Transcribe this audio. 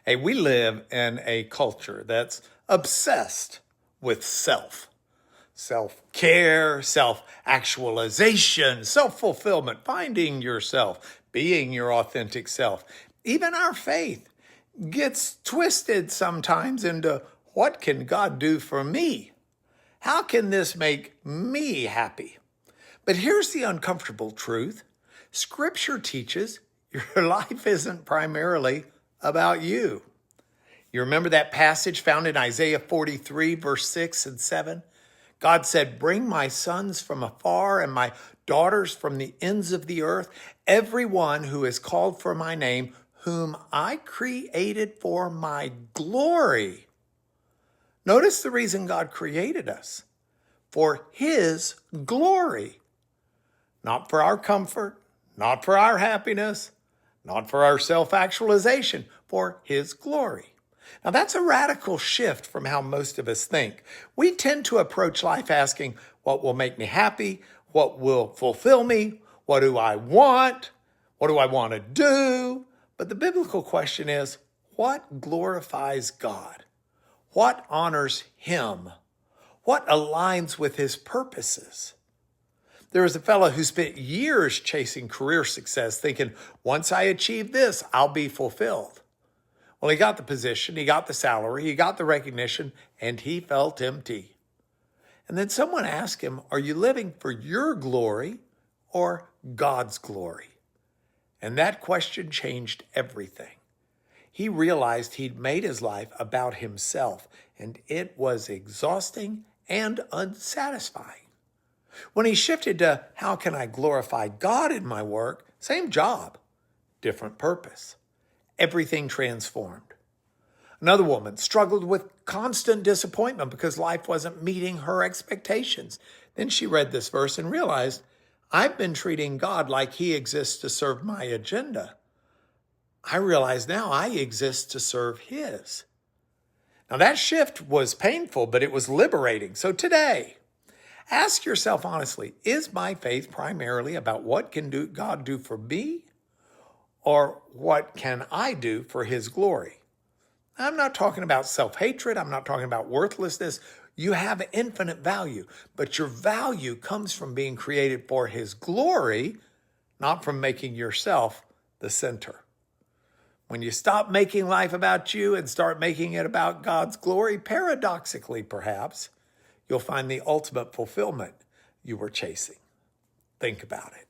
Hey, we live in a culture that's obsessed with self-care, self-actualization, self-fulfillment, finding yourself, being your authentic self. Even our faith gets twisted sometimes into what can God do for me? How can this make me happy? But here's the uncomfortable truth. Scripture teaches your life isn't primarily about you. You remember that passage found in Isaiah 43, verse 6 and 7? God said, "Bring my sons from afar and my daughters from the ends of the earth, everyone who is called for my name, whom I created for my glory." Notice the reason God created us: for his glory. Not for our comfort, not for our happiness, not for our self-actualization, for his glory. Now that's a radical shift from how most of us think. We tend to approach life asking, what will make me happy? What will fulfill me? What do I want? What do I want to do? But the biblical question is, what glorifies God? What honors him? What aligns with his purposes? There was a fellow who spent years chasing career success, thinking, once I achieve this, I'll be fulfilled. Well, he got the position, he got the salary, he got the recognition, and he felt empty. And then someone asked him, are you living for your glory or God's glory? And that question changed everything. He realized he'd made his life about himself, and it was exhausting and unsatisfying. When he shifted to how can I glorify God in my work, same job, different purpose. Everything transformed. Another woman struggled with constant disappointment because life wasn't meeting her expectations. Then she read this verse and realized, I've been treating God like he exists to serve my agenda. I realize now I exist to serve his. Now that shift was painful, but it was liberating. So today, ask yourself honestly, is my faith primarily about what can God do for me, or what can I do for his glory? I'm not talking about self-hatred. I'm not talking about worthlessness. You have infinite value, but your value comes from being created for his glory, not from making yourself the center. When you stop making life about you and start making it about God's glory, paradoxically perhaps, you'll find the ultimate fulfillment you were chasing. Think about it.